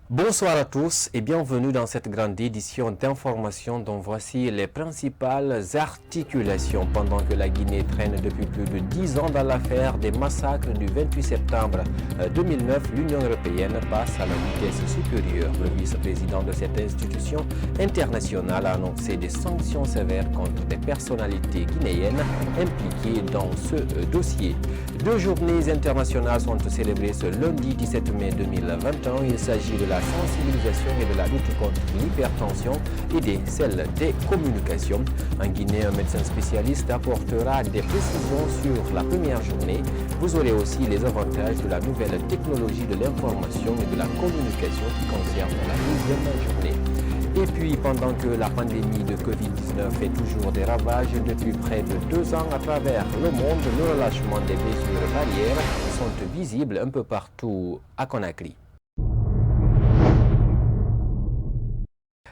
Bonsoir à tous et bienvenue dans cette grande édition d'information dont voici les principales articulations. Pendant que la Guinée traîne depuis plus de 10 ans dans l'affaire des massacres du 28 septembre 2009, l'Union européenne passe à la vitesse supérieure. Le vice-président de cette institution internationale a annoncé des sanctions sévères contre des personnalités guinéennes impliquées dans ce dossier. Deux journées internationales sont célébrées ce lundi 17 mai 2021. Il s'agit de la sensibilisation et de la lutte contre l'hypertension et celle des communications. En Guinée, un médecin spécialiste apportera des précisions sur la première journée. Vous aurez aussi les avantages de la nouvelle technologie de l'information et de la communication qui concerne la deuxième journée. Et puis, pendant que la pandémie de Covid-19 fait toujours des ravages depuis près de 2 ans à travers le monde, le relâchement des mesures barrières sont visibles un peu partout à Conakry.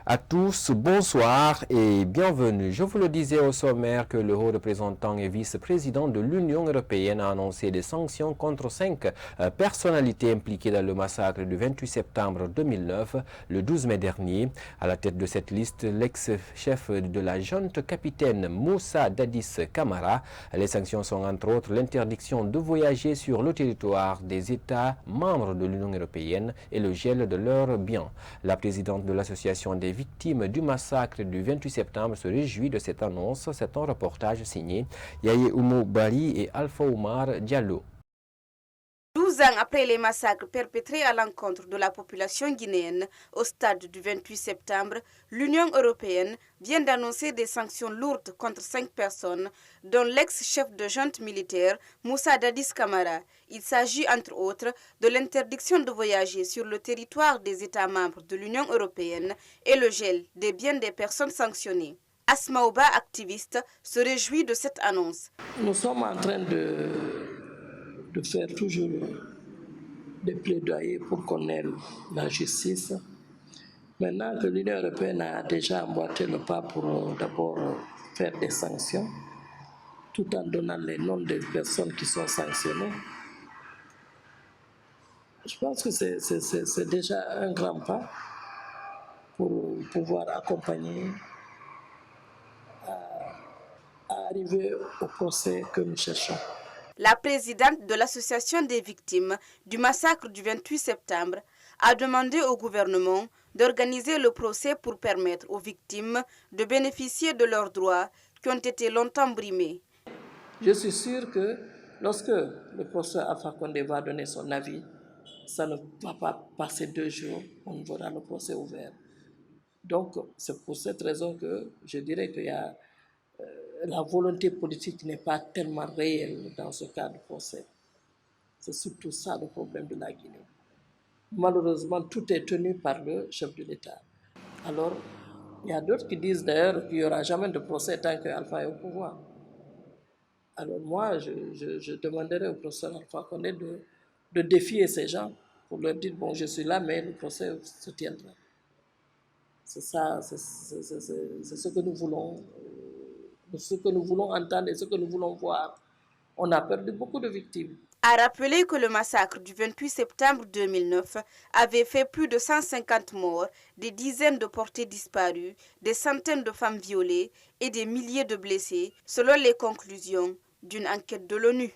À tous, bonsoir et bienvenue. Je vous le disais au sommaire que le haut représentant et vice-président de l'Union européenne a annoncé des sanctions contre 5 personnalités impliquées dans le massacre du 28 septembre 2009, le 12 mai dernier. À la tête de cette liste, l'ex-chef de la junte capitaine Moussa Dadis Camara. Les sanctions sont entre autres l'interdiction de voyager sur le territoire des États membres de l'Union européenne et le gel de leurs biens. La présidente de l'association des victimes du massacre du 28 septembre se réjouit de cette annonce. C'est un reportage signé Yaye Oumou Bari et Alpha Oumar Diallo. 12 ans après les massacres perpétrés à l'encontre de la population guinéenne au stade du 28 septembre, l'Union européenne vient d'annoncer des sanctions lourdes contre 5 personnes, dont l'ex-chef de junte militaire Moussa Dadis Camara. Il s'agit entre autres de l'interdiction de voyager sur le territoire des États membres de l'Union européenne et le gel des biens des personnes sanctionnées. Asmaouba, activiste, se réjouit de cette annonce. Nous sommes en train de faire toujours des plaidoyers pour qu'on ait la justice. Maintenant que l'Union européenne a déjà emboîté le pas pour d'abord faire des sanctions, tout en donnant les noms des personnes qui sont sanctionnées, je pense que c'est déjà un grand pas pour pouvoir accompagner à arriver au procès que nous cherchons. La présidente de l'association des victimes du massacre du 28 septembre a demandé au gouvernement d'organiser le procès pour permettre aux victimes de bénéficier de leurs droits qui ont été longtemps brimés. Je suis sûr que lorsque le professeur Alpha Condé va donner son avis, ça ne va pas passer 2 jours, on verra le procès ouvert. Donc c'est pour cette raison que je dirais qu'il y a la volonté politique n'est pas tellement réelle dans ce cas de procès. C'est surtout ça le problème de la Guinée. Malheureusement, tout est tenu par le chef de l'État. Alors, il y a d'autres qui disent d'ailleurs qu'il n'y aura jamais de procès tant qu'Alpha est au pouvoir. Alors moi, je demanderai au professeur Alpha Condé de défier ces gens pour leur dire, bon, je suis là, mais le procès se tiendra. C'est ça, c'est ce que nous voulons. Ce que nous voulons entendre et ce que nous voulons voir. On a perdu beaucoup de victimes. A rappelé que le massacre du 28 septembre 2009 avait fait plus de 150 morts, des dizaines de portés disparus, des centaines de femmes violées et des milliers de blessés, selon les conclusions d'une enquête de l'ONU.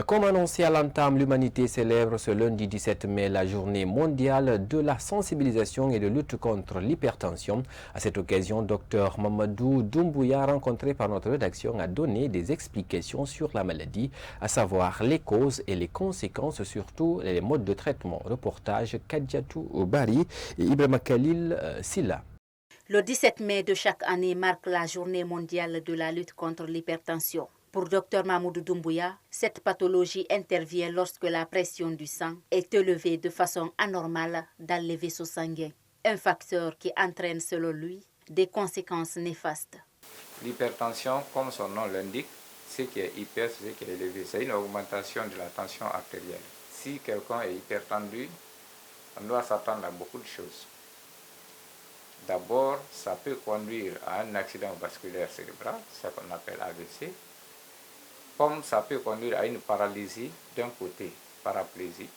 Comme annoncé à l'entame, l'humanité célèbre ce lundi 17 mai la journée mondiale de la sensibilisation et de lutte contre l'hypertension. À cette occasion, Dr Mamadou Doumbouya, rencontré par notre rédaction, a donné des explications sur la maladie, à savoir les causes et les conséquences, surtout les modes de traitement. Reportage Kadiatou Bari et Ibrahima Khalil Silla. Le 17 mai de chaque année marque la journée mondiale de la lutte contre l'hypertension. Pour Dr Mamadou Doumbouya, cette pathologie intervient lorsque la pression du sang est élevée de façon anormale dans les vaisseaux sanguins. Un facteur qui entraîne, selon lui, des conséquences néfastes. L'hypertension, comme son nom l'indique, ce qui est hyper, c'est ce qui est élevé. C'est une augmentation de la tension artérielle. Si quelqu'un est hypertendu, on doit s'attendre à beaucoup de choses. D'abord, ça peut conduire à un accident vasculaire cérébral, c'est ce qu'on appelle AVC, comme ça peut conduire à une paralysie d'un côté. paraplégie.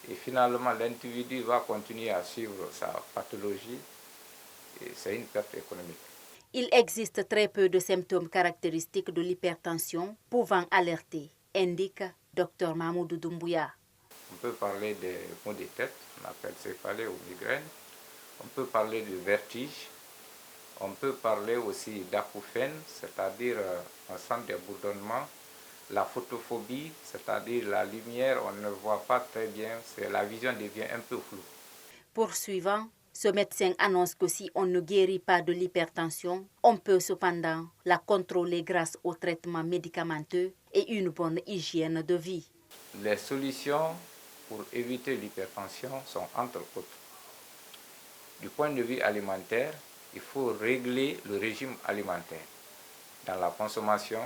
Et finalement, l'individu va continuer à suivre sa pathologie et c'est une perte économique. Il existe très peu de symptômes caractéristiques de l'hypertension pouvant alerter, indique Dr Mamoudou Doumbouya. On peut parler des maux de tête, on appelle céphalée ou migraine. On peut parler de vertige. On peut parler aussi d'acouphènes, c'est-à-dire un centre de bourdonnement. La photophobie, c'est-à-dire la lumière, on ne voit pas très bien, la vision devient un peu floue. Poursuivant, ce médecin annonce que si on ne guérit pas de l'hypertension, on peut cependant la contrôler grâce au traitement médicamenteux et une bonne hygiène de vie. Les solutions pour éviter l'hypertension sont entre autres. Du point de vue alimentaire, il faut régler le régime alimentaire. Dans la consommation,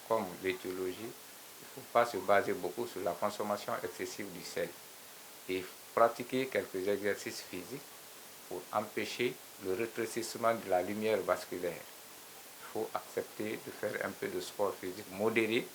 comme l'étiologie, il ne faut pas se baser beaucoup sur la consommation excessive du sel et pratiquer quelques exercices physiques pour empêcher le rétrécissement de la lumière vasculaire. Il faut accepter de faire un peu de sport physique modéré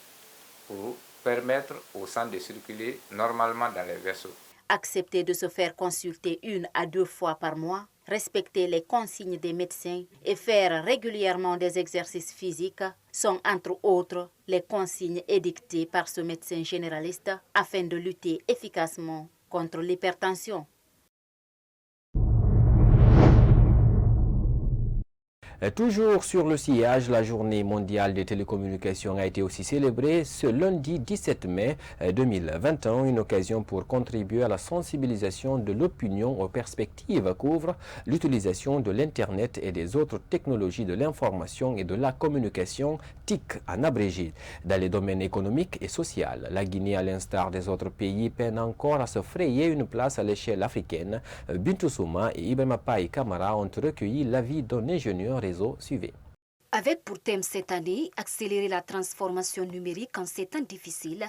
pour permettre au sang de circuler normalement dans les vaisseaux. Accepter de se faire consulter 1 à 2 fois par mois, respecter les consignes des médecins et faire régulièrement des exercices physiques sont entre autres les consignes édictées par ce médecin généraliste afin de lutter efficacement contre l'hypertension. Toujours sur le sillage, la journée mondiale des télécommunications a été aussi célébrée ce lundi 17 mai 2021, une occasion pour contribuer à la sensibilisation de l'opinion aux perspectives qu'ouvre l'utilisation de l'Internet et des autres technologies de l'information et de la communication, TIC en abrégé. Dans les domaines économiques et sociaux, la Guinée, à l'instar des autres pays, peine encore à se frayer une place à l'échelle africaine. Bintou Souma et Ibrahima Paye Kamara ont recueilli l'avis d'un ingénieur réseau. Suivez. Avec pour thème cette année, accélérer la transformation numérique en ces temps difficiles,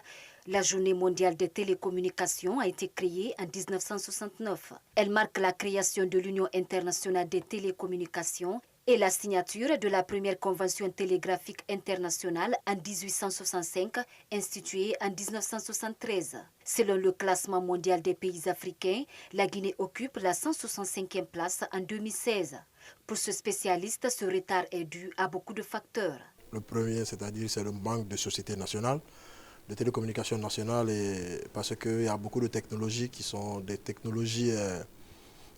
la Journée mondiale des télécommunications a été créée en 1969. Elle marque la création de l'Union internationale des télécommunications et la signature de la première convention télégraphique internationale en 1865, instituée en 1973. Selon le classement mondial des pays africains, la Guinée occupe la 165e place en 2016. Pour ce spécialiste, ce retard est dû à beaucoup de facteurs. Le premier, c'est-à-dire, c'est le manque de société nationale, de télécommunications nationales, et parce qu'il y a beaucoup de technologies qui sont des technologies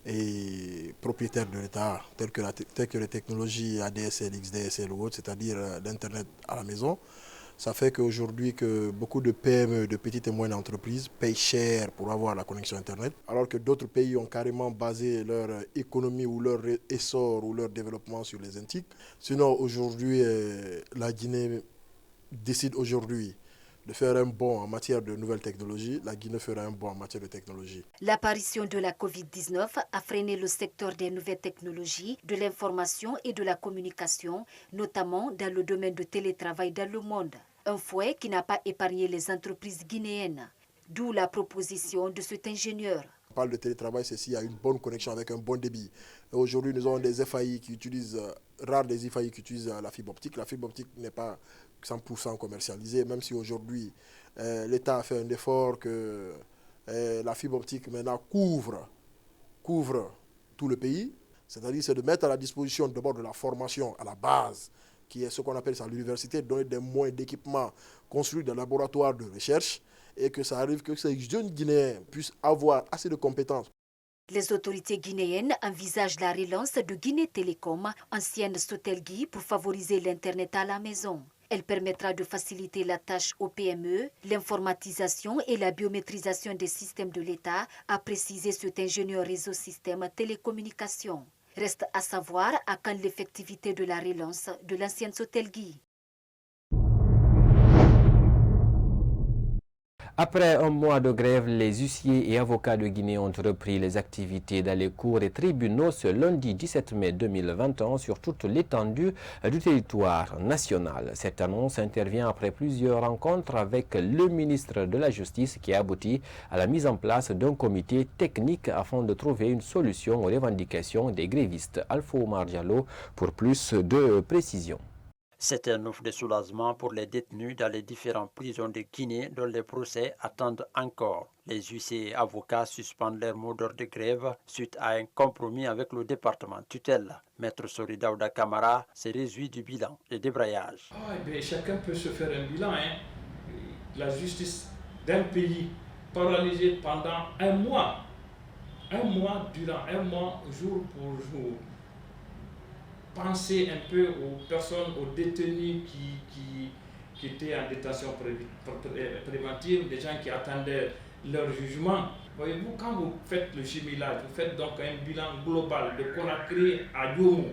et propriétaires de l'État, telles que les technologies ADSL, XDSL ou autres, c'est-à-dire l'Internet à la maison. Ça fait qu'aujourd'hui, que beaucoup de PME, de petites et moyennes entreprises, payent cher pour avoir la connexion Internet, alors que d'autres pays ont carrément basé leur économie ou leur essor ou leur développement sur les NTIC. Sinon, aujourd'hui, la Guinée décide aujourd'hui de faire un bond en matière de nouvelles technologies, la Guinée fera un bond en matière de technologie. L'apparition de la Covid-19 a freiné le secteur des nouvelles technologies, de l'information et de la communication, notamment dans le domaine du télétravail dans le monde. Un fouet qui n'a pas épargné les entreprises guinéennes, d'où la proposition de cet ingénieur. On parle de télétravail, c'est s'il y a une bonne connexion avec un bon débit. Aujourd'hui, nous avons des FAI qui utilisent, rares des FAI qui utilisent la fibre optique. La fibre optique n'est pas 100% commercialisée, même si aujourd'hui l'État a fait un effort que la fibre optique maintenant couvre tout le pays. C'est-à-dire, c'est de mettre à la disposition d'abord de la formation à la base, qui est ce qu'on appelle ça l'université, de donner des moyens d'équipement, construire des laboratoires de recherche, et que ça arrive que ces jeunes Guinéens puissent avoir assez de compétences. Les autorités guinéennes envisagent la relance de Guinée Télécom, ancienne Sotelgui, pour favoriser l'Internet à la maison. Elle permettra de faciliter la tâche aux PME, l'informatisation et la biométrisation des systèmes de l'État, a précisé cet ingénieur réseau système télécommunications. Reste à savoir à quand l'effectivité de la relance de l'ancienne Sotelgui. Après un mois de grève, les huissiers et avocats de Guinée ont repris les activités dans les cours et tribunaux ce lundi 17 mai 2021 sur toute l'étendue du territoire national. Cette annonce intervient après plusieurs rencontres avec le ministre de la Justice qui a abouti à la mise en place d'un comité technique afin de trouver une solution aux revendications des grévistes. Alpha Omar Diallo pour plus de précisions. C'est un offre de soulagement pour les détenus dans les différentes prisons de Guinée dont les procès attendent encore. Les huissiers et avocats suspendent leur mot d'ordre de grève suite à un compromis avec le département tutelle. Maître Soridaouda Kamara se réjouit du bilan de débrayage. Chacun peut se faire un bilan. La justice d'un pays paralysé pendant un mois, durant un mois, jour pour jour. Pensez un peu aux personnes, aux détenus qui étaient en détention préventive, des gens qui attendaient leur jugement. Voyez-vous, quand vous faites le jumelage, vous faites donc un bilan global de Conakry à Yomo,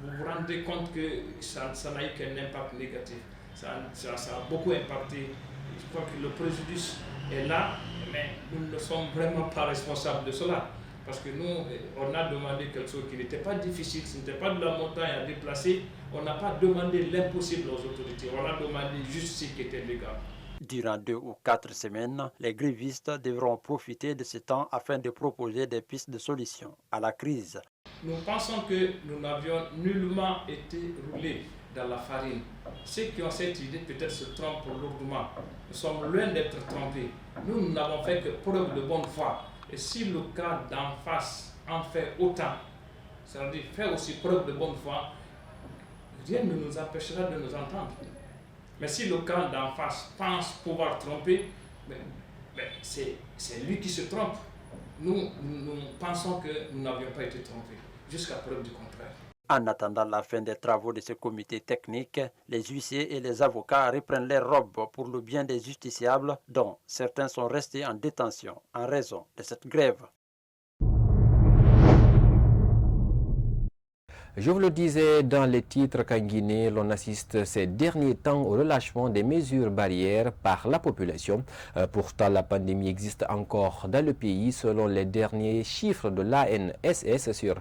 vous vous rendez compte que ça n'a eu qu'un impact négatif. Ça a beaucoup impacté. Je crois que le préjudice est là, mais nous ne sommes vraiment pas responsables de cela. Parce que nous, on a demandé quelque chose qui n'était pas difficile, ce n'était pas de la montagne à déplacer. On n'a pas demandé l'impossible aux autorités, on a demandé juste ce qui était légal. Durant 2 ou 4 semaines, les grévistes devront profiter de ce temps afin de proposer des pistes de solution à la crise. Nous pensons que nous n'avions nullement été roulés dans la farine. Ceux qui ont cette idée peut-être se trompent lourdement. Nous sommes loin d'être trompés. Nous n'avons fait que preuve de bonne foi. Et si le cas d'en face en fait autant, c'est-à-dire fait aussi preuve de bonne foi, rien ne nous empêchera de nous entendre. Mais si le cas d'en face pense pouvoir tromper, c'est lui qui se trompe. Nous pensons que nous n'avions pas été trompés, jusqu'à preuve du contraire. En attendant la fin des travaux de ce comité technique, les huissiers et les avocats reprennent leurs robes pour le bien des justiciables, dont certains sont restés en détention en raison de cette grève. Je vous le disais dans les titres qu'en Guinée, l'on assiste ces derniers temps au relâchement des mesures barrières par la population. Pourtant, la pandémie existe encore dans le pays. Selon les derniers chiffres de l'ANSS, sur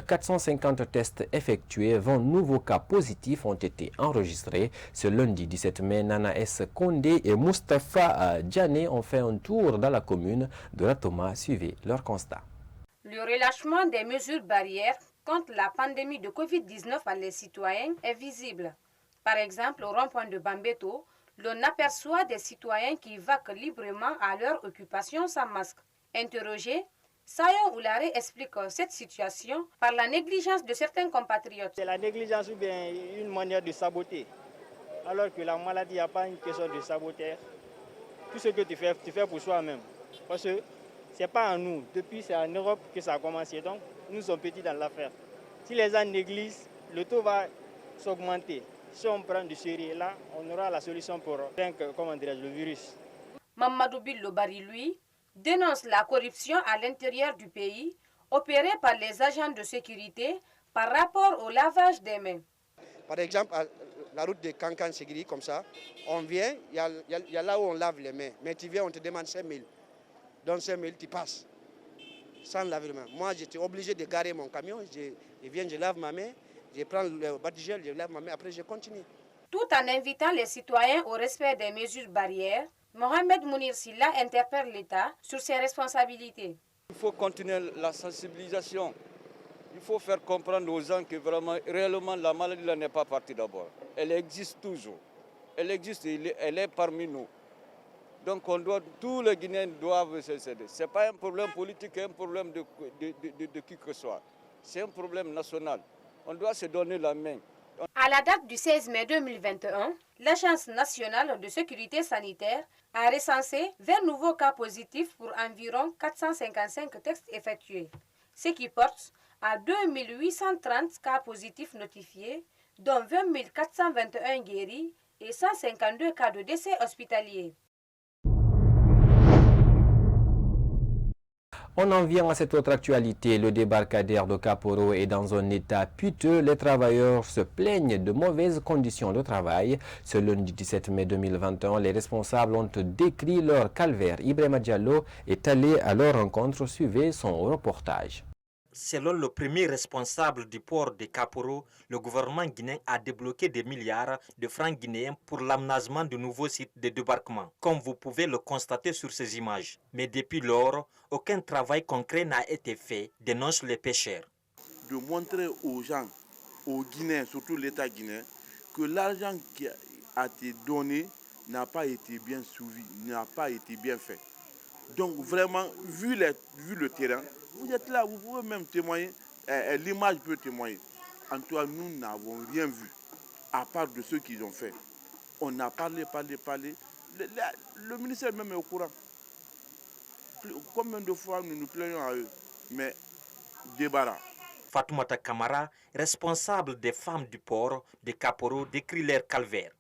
450 tests effectués, 20 nouveaux cas positifs ont été enregistrés. Ce lundi 17 mai, Nana S. Kondé et Moustapha Djané ont fait un tour dans la commune de Ratoma. Suivez leur constat. Le relâchement des mesures barrières contre la pandémie de Covid-19 à les citoyens est visible. Par exemple, au rond-point de Bambeto, l'on aperçoit des citoyens qui vaquent librement à leur occupation sans masque. Interrogé, Sayon Oulare explique cette situation par la négligence de certains compatriotes. C'est la négligence ou bien une manière de saboter. Alors que la maladie n'a pas une question de saboteur. Tout ce que tu fais pour soi-même. Parce que ce n'est pas en nous. Depuis, c'est en Europe que ça a commencé. Donc, nous sommes petits dans l'affaire. Si les gens négligent, le taux va s'augmenter. Si on prend du sérieux là, on aura la solution pour vaincre, le virus. Mamadou Billo Bari, lui, dénonce la corruption à l'intérieur du pays, opérée par les agents de sécurité par rapport au lavage des mains. Par exemple, à la route de Kankan-Segiri, comme ça, on vient, il y a là où on lave les mains. Mais tu viens, on te demande 5 000. Dans 5 000, tu passes. Sans laver les mains. Moi, j'étais obligé de garer mon camion. Je viens, je lave ma main, je prends le bâtiment, je lave ma main, après je continue. Tout en invitant les citoyens au respect des mesures barrières, Mohamed Mounir Silla interpelle l'État sur ses responsabilités. Il faut continuer la sensibilisation. Il faut faire comprendre aux gens que vraiment, réellement, la maladie n'est pas partie d'abord. Elle existe toujours. Elle existe, elle est parmi nous. Donc tous les Guinéens doivent se céder. Ce n'est pas un problème politique, un problème de qui que ce soit. C'est un problème national. On doit se donner la main. À la date du 16 mai 2021, l'Agence nationale de sécurité sanitaire a recensé 20 nouveaux cas positifs pour environ 455 tests effectués, ce qui porte à 2830 cas positifs notifiés, dont 20 421 guéris et 152 cas de décès hospitaliers. On en vient à cette autre actualité. Le débarcadère de Kaporo est dans un état piteux. Les travailleurs se plaignent de mauvaises conditions de travail. Ce lundi 17 mai 2021, les responsables ont décrit leur calvaire. Ibrahima Diallo est allé à leur rencontre. Suivez son reportage. Selon le premier responsable du port de Kaporo, le gouvernement guinéen a débloqué des milliards de francs guinéens pour l'aménagement de nouveaux sites de débarquement, comme vous pouvez le constater sur ces images. Mais depuis lors, aucun travail concret n'a été fait, dénoncent les pêcheurs. De montrer aux gens, aux Guinéens, surtout l'État guinéen, que l'argent qui a été donné n'a pas été bien suivi, n'a pas été bien fait. Donc vraiment, vu le terrain, vous êtes là, vous pouvez même témoigner, l'image peut témoigner. En tout cas, nous n'avons rien vu, à part de ce qu'ils ont fait. On a parlé. Le ministère même est au courant. Combien de fois nous nous plaignons à eux, mais débarras. Fatoumata Kamara, responsable des femmes du port de Kaporo, décrit leur calvaire.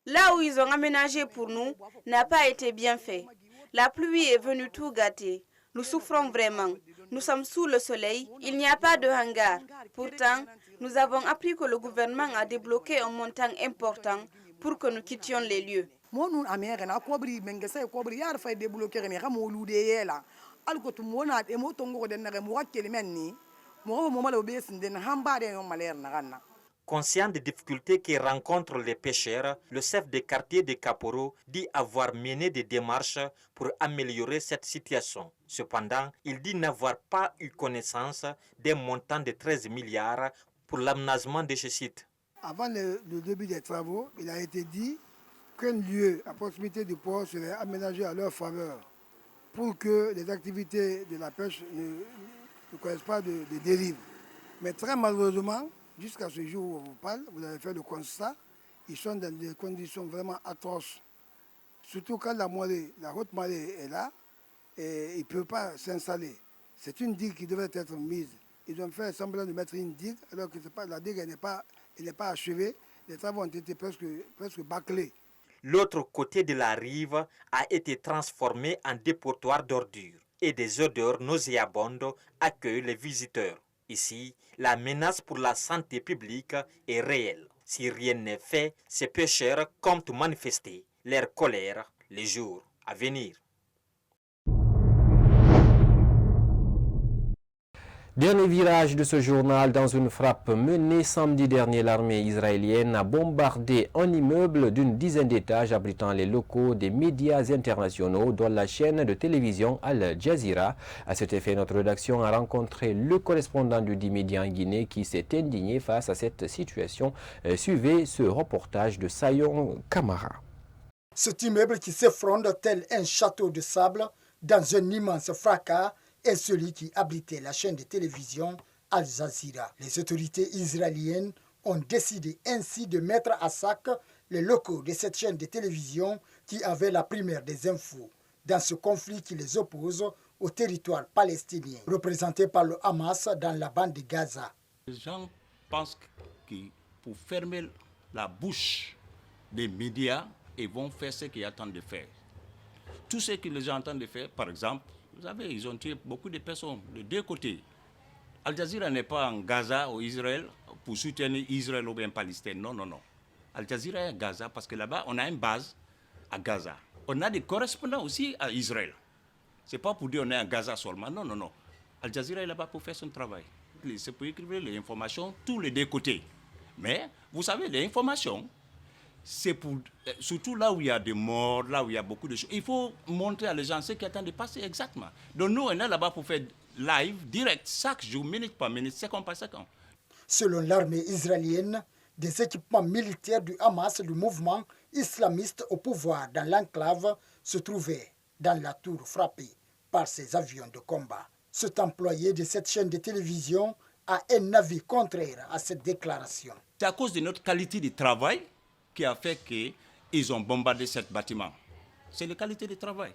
Là où ils ont aménagé pour nous n'a pas été bien fait. La pluie est venue tout gâter. Nous souffrons vraiment. Nous sommes sous le soleil. Il n'y a pas de hangar. Pourtant, nous avons appris que le gouvernement a débloqué un montant important pour que nous quittions les lieux. Conscient des difficultés que rencontrent les pêcheurs, le chef de quartier de Kaporo dit avoir mené des démarches pour améliorer cette situation. Cependant, il dit n'avoir pas eu connaissance d'un montant de 13 milliards pour l'aménagement de ce site. Avant le début des travaux, il a été dit qu'un lieu à proximité du port serait aménagé à leur faveur pour que les activités de la pêche ne connaissent pas de dérive. Mais très malheureusement, jusqu'à ce jour où on vous parle, vous avez fait le constat, ils sont dans des conditions vraiment atroces. Surtout quand la haute marée est là, et ils ne peuvent pas s'installer. C'est une digue qui devrait être mise. Ils ont fait semblant de mettre une digue, alors que la digue n'est pas achevée. Les travaux ont été presque bâclés. L'autre côté de la rive a été transformé en dépotoir d'ordures et des odeurs nauséabondes accueillent les visiteurs. Ici, la menace pour la santé publique est réelle. Si rien n'est fait, ces pêcheurs comptent manifester leur colère les jours à venir. Dernier virage de ce journal, dans une frappe menée samedi dernier, l'armée israélienne a bombardé un immeuble d'une dizaine d'étages abritant les locaux des médias internationaux, dont la chaîne de télévision Al Jazeera. À cet effet, notre rédaction a rencontré le correspondant du dit média en Guinée qui s'est indigné face à cette situation. Suivez ce reportage de Sayon Kamara. Cet immeuble qui s'effondre tel un château de sable dans un immense fracas est celui qui abritait la chaîne de télévision Al Jazeera. Les autorités israéliennes ont décidé ainsi de mettre à sac les locaux de cette chaîne de télévision qui avait la première des infos dans ce conflit qui les oppose au territoire palestinien, représenté par le Hamas dans la bande de Gaza. Les gens pensent que pour fermer la bouche des médias, ils vont faire ce qu'ils attendent de faire. Tout ce que les gens attendent de faire, par exemple, vous savez, ils ont tué beaucoup de personnes de deux côtés. Al Jazeera n'est pas en Gaza ou Israël pour soutenir Israël ou bien Palestine. Non. Al Jazeera est à Gaza parce que là-bas, on a une base à Gaza. On a des correspondants aussi à Israël. Ce n'est pas pour dire qu'on est à Gaza seulement. Non. Al Jazeera est là-bas pour faire son travail. C'est pour écrire les informations tous les deux côtés. Mais, vous savez, les informations, c'est pour, surtout là où il y a des morts, là où il y a beaucoup de choses. Il faut montrer à les gens ce qui attendent de passer exactement. Donc nous, on est là-bas pour faire live, direct, chaque jour, minute par minute, seconde par seconde. Selon l'armée israélienne, des équipements militaires du Hamas, du mouvement islamiste au pouvoir dans l'enclave, se trouvaient dans la tour frappée par ces avions de combat. Cet employé de cette chaîne de télévision a un avis contraire à cette déclaration. C'est à cause de notre qualité de travail qui a fait qu'ils ont bombardé ce bâtiment. C'est la qualité du travail.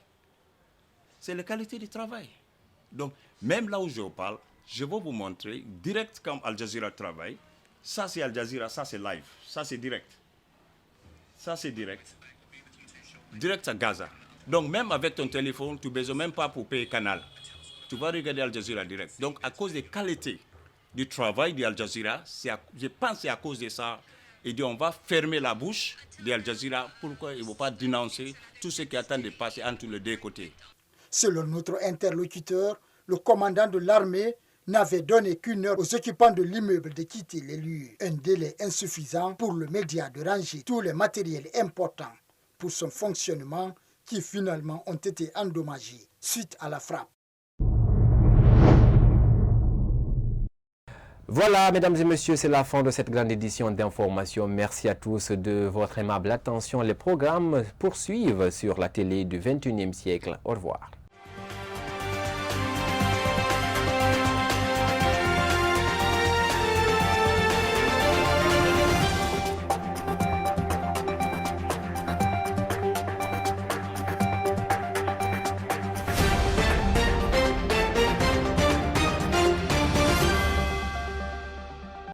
Donc, même là où je vous parle, je vais vous montrer direct comme Al Jazeera travaille. Ça, c'est Al Jazeera, ça, c'est live. Ça, c'est direct. Direct à Gaza. Donc, même avec ton téléphone, tu n'as besoin même pas pour payer Canal. Tu vas regarder Al Jazeera direct. Donc, à cause des qualités du travail d'Al Jazeera, je pense que c'est à cause de ça. Et dit on va fermer la bouche d'Al Jazeera. Pourquoi ils ne vont pas dénoncer tout ce qui attend de passer entre les deux côtés. Selon notre interlocuteur, le commandant de l'armée n'avait donné qu'une heure aux occupants de l'immeuble de quitter les lieux. Un délai insuffisant pour le média de ranger tous les matériels importants pour son fonctionnement qui finalement ont été endommagés suite à la frappe. Voilà, mesdames et messieurs, c'est la fin de cette grande édition d'information. Merci à tous de votre aimable attention. Les programmes poursuivent sur la télé du 21e siècle. Au revoir.